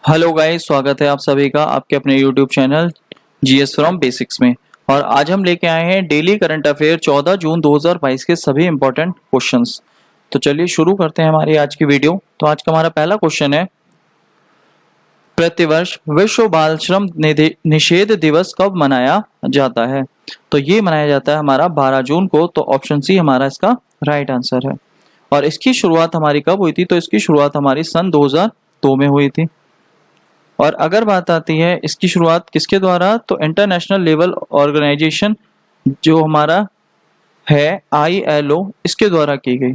Hello guys, स्वागत है आप सभी का आपके अपने YouTube channel GS from basics में। और आज हम लेके आए हैं डेली करंट अफेयर 14 जून 2022 के सभी इंपॉर्टेंट क्वेश्चंस। तो चलिए शुरू करते हैं हमारी आज की वीडियो। तो आज का हमारा पहला क्वेश्चन है, प्रतिवर्ष विश्व बाल श्रम निषेध दिवस कब मनाया जाता है? तो ये मनाया जाता है हमारा 12 जून को। तो ऑप्शन सी हमारा इसका राइट आंसर है। और इसकी शुरुआत हमारी कब हुई थी? तो इसकी शुरुआत हमारी सन 2002 में हुई थी। और अगर बात आती है इसकी शुरुआत किसके द्वारा, तो इंटरनेशनल लेवल ऑर्गेनाइजेशन जो हमारा है ILO, इसके द्वारा की गई।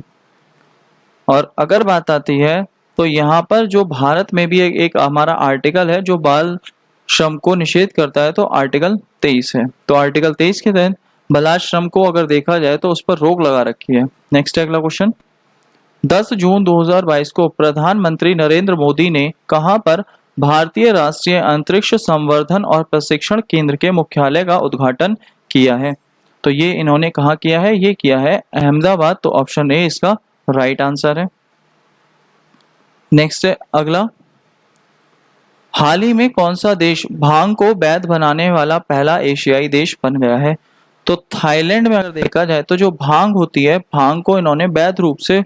और अगर बात आती है तो यहाँ पर जो भारत में भी एक हमारा आर्टिकल है जो बाल श्रम को निषेध करता है, तो आर्टिकल 23 है। तो आर्टिकल 23 के तहत बाल श्रम को अगर देखा जाए तो उस पर रोक लगा रखी है। नेक्स्ट अगला क्वेश्चन, 10 जून 2022 को प्रधानमंत्री नरेंद्र मोदी ने कहां पर भारतीय राष्ट्रीय अंतरिक्ष संवर्धन और प्रशिक्षण केंद्र के मुख्यालय का उद्घाटन किया है? तो ये इन्होंने कहाँ किया है? ये किया है अहमदाबाद। तो ऑप्शन ए इसका राइट आंसर है। नेक्स्ट है अगला, हाल ही में कौन सा देश भांग को वैध बनाने वाला पहला एशियाई देश बन गया है? तो थाईलैंड में अगर देखा जाए तो जो भांग होती है, भांग को इन्होंने वैध रूप से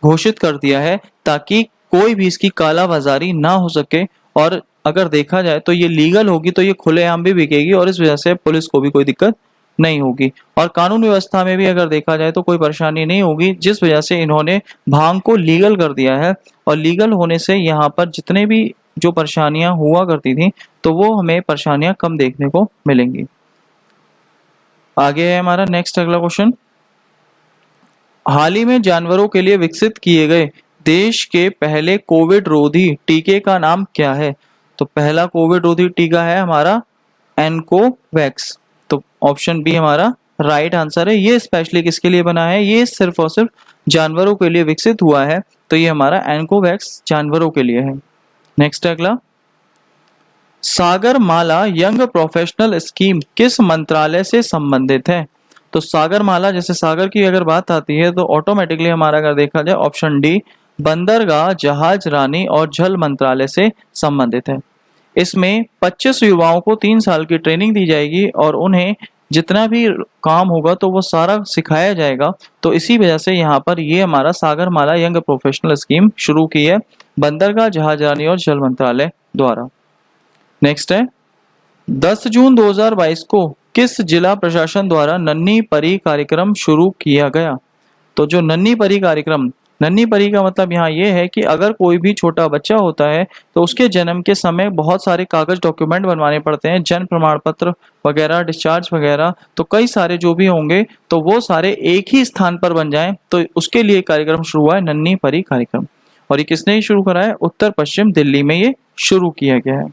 घोषित कर दिया है ताकि कोई भी इसकी कालाबाजारी ना हो सके। और अगर देखा जाए तो ये लीगल होगी तो ये खुलेआम भी बिकेगी और इस वजह से पुलिस को भी कोई दिक्कत नहीं होगी। और कानून व्यवस्था में भी अगर देखा जाए तो कोई परेशानी नहीं होगी, जिस वजह से इन्होंने भांग को लीगल कर दिया है। और लीगल होने से यहाँ पर जितने भी जो परेशानियां हुआ करती थी तो वो हमें परेशानियां कम देखने को मिलेंगी। आगे है हमारा नेक्स्ट अगला क्वेश्चन, हाल ही में जानवरों के लिए विकसित किए गए देश के पहले कोविड रोधी टीके का नाम क्या है? तो पहला कोविड रोधी टीका है हमारा एनकोवैक्स। तो ऑप्शन बी हमारा राइट आंसर है। ये स्पेशली किसके लिए बना है? ये सिर्फ और सिर्फ जानवरों के लिए विकसित हुआ है। तो ये हमारा एनकोवैक्स जानवरों के लिए है। नेक्स्ट अगला, सागर माला यंग प्रोफेशनल स्कीम किस मंत्रालय से संबंधित है? तो सागर माला, जैसे सागर की अगर बात आती है तो ऑटोमेटिकली हमारा अगर देखा जाए ऑप्शन डी बंदरगाह, जहाज रानी और जल मंत्रालय से संबंधित है। इसमें 25 युवाओं को 3 साल की ट्रेनिंग दी जाएगी और उन्हें जितना भी काम होगा तो वो सारा सिखाया जाएगा। तो इसी वजह से यहाँ पर ये हमारा सागर माला यंग प्रोफेशनल स्कीम शुरू की है बंदरगाह, जहाज रानी और जल मंत्रालय द्वारा। नेक्स्ट है, 10 जून 2022 को किस जिला प्रशासन द्वारा नन्ही परी कार्यक्रम शुरू किया गया? तो जो नन्ही परी कार्यक्रम, नन्ही परी का मतलब यहाँ ये है कि अगर कोई भी छोटा बच्चा होता है तो उसके जन्म के समय बहुत सारे कागज डॉक्यूमेंट बनवाने पड़ते हैं, जन्म प्रमाण पत्र वगैरह, डिस्चार्ज वगैरह, तो कई सारे जो भी होंगे तो वो सारे एक ही स्थान पर बन जाएं। तो उसके लिए कार्यक्रम शुरू हुआ है नन्ही परी कार्यक्रम। और ये किसने शुरू करा है? उत्तर पश्चिम दिल्ली में ये शुरू किया गया है।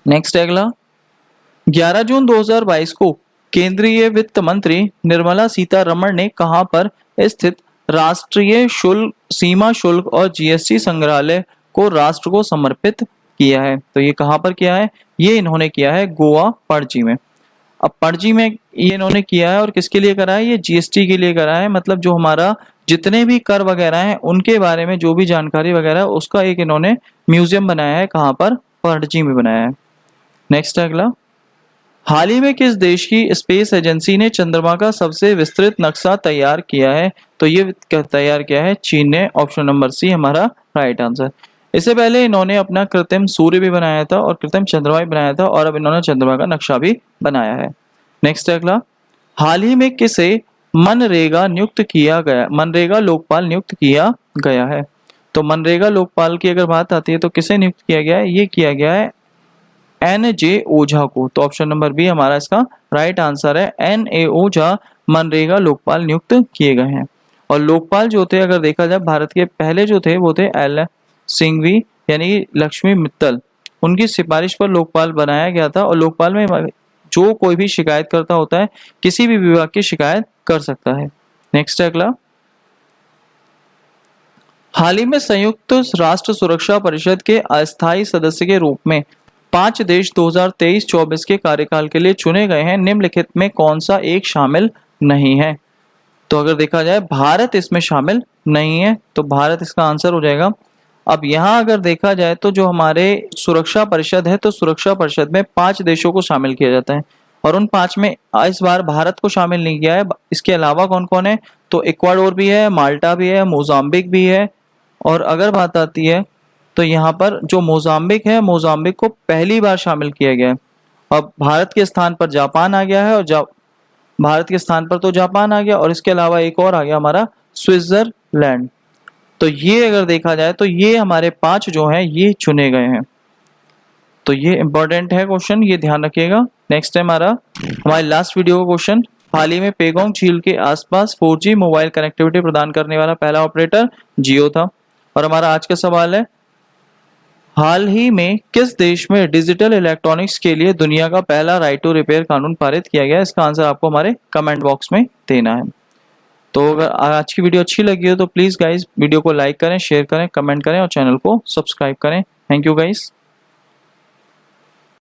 नेक्स्ट अगला, 11 जून 2022 को केंद्रीय वित्त मंत्री निर्मला सीतारमण ने कहां पर स्थित राष्ट्रीय शुल्क, सीमा शुल्क और GST संग्रहालय को राष्ट्र को समर्पित किया है? तो ये कहां पर किया है? ये इन्होंने किया है गोवा, पणजी में। अब पणजी में ये इन्होंने किया है और किसके लिए करा है? ये GST के लिए करा है। मतलब जो हमारा जितने भी कर वगैरह हैं उनके बारे में जो भी जानकारी वगैरह उसका एक इन्होंने म्यूजियम बनाया है। कहां पर? पणजी में बनाया है। नेक्स्ट अगला, हाल ही में किस देश की स्पेस एजेंसी ने चंद्रमा का सबसे विस्तृत नक्शा तैयार किया है? तो ये तैयार किया है चीन ने। ऑप्शन नंबर सी हमारा राइट आंसर। इससे पहले इन्होंने अपना कृत्रिम सूर्य भी बनाया था और कृत्रिम चंद्रमा भी बनाया था और अब इन्होंने चंद्रमा का नक्शा भी बनाया है। नेक्स्ट अगला, हाल ही में किसे मनरेगा नियुक्त किया गया, मनरेगा लोकपाल नियुक्त किया गया है? तो मनरेगा लोकपाल की अगर बात आती है तो किसे नियुक्त किया गया है? ये किया गया है NJ ओझा को। तो ऑप्शन नंबर बी हमारा इसका राइट आंसर है। NA ओझा मनरेगा लोकपाल नियुक्त किए गए हैं। और लोकपाल जो थे अगर देखा जाए भारत के पहले जो थे वो थे L सिंघवी यानी लक्ष्मी मित्तल, उनकी सिफारिश पर लोकपाल बनाया गया था। और लोकपाल में जो कोई भी शिकायत करता होता है किसी भी विभाग की शिकायत कर सकता है। नेक्स्ट अगला, हाल ही में संयुक्त राष्ट्र सुरक्षा परिषद के अस्थायी सदस्य के रूप में 5 देश 2023-24 के कार्यकाल के लिए चुने गए हैं। निम्नलिखित में कौन सा एक शामिल नहीं है? तो अगर देखा जाए भारत इसमें शामिल नहीं है, तो भारत इसका आंसर हो जाएगा अब यहाँ अगर देखा जाए तो जो हमारे सुरक्षा परिषद है, तो सुरक्षा परिषद में 5 देशों को शामिल किया जाता है और उन 5 में इस बार भारत को शामिल नहीं किया है। इसके अलावा कौन कौन है, तो इक्वाडोर भी है, माल्टा भी है, मोजाम्बिक भी है। और अगर बात आती है तो यहाँ पर जो मोजाम्बिक है, मोजाम्बिक को पहली बार शामिल किया गया है। अब भारत के स्थान पर जापान आ गया है और भारत के स्थान पर तो जापान आ गया और इसके अलावा एक और आ गया हमारा स्विट्जरलैंड। तो ये अगर देखा जाए तो ये हमारे 5 जो हैं ये चुने गए हैं। तो ये इंपॉर्टेंट है क्वेश्चन, ये ध्यान रखिएगा। नेक्स्ट है हमारी लास्ट वीडियो का क्वेश्चन। हाल ही में पेगोंग झील के आसपास 4G मोबाइल कनेक्टिविटी प्रदान करने वाला पहला ऑपरेटर जियो था। और हमारा आज का सवाल है, हाल ही में किस देश में डिजिटल इलेक्ट्रॉनिक्स के लिए दुनिया का पहला राइट टू रिपेयर कानून पारित किया गया? इसका आंसर आपको हमारे कमेंट बॉक्स में देना है। तो अगर आज की वीडियो अच्छी लगी हो तो प्लीज़ गाइज वीडियो को लाइक करें, शेयर करें, कमेंट करें और चैनल को सब्सक्राइब करें। Thank you guys.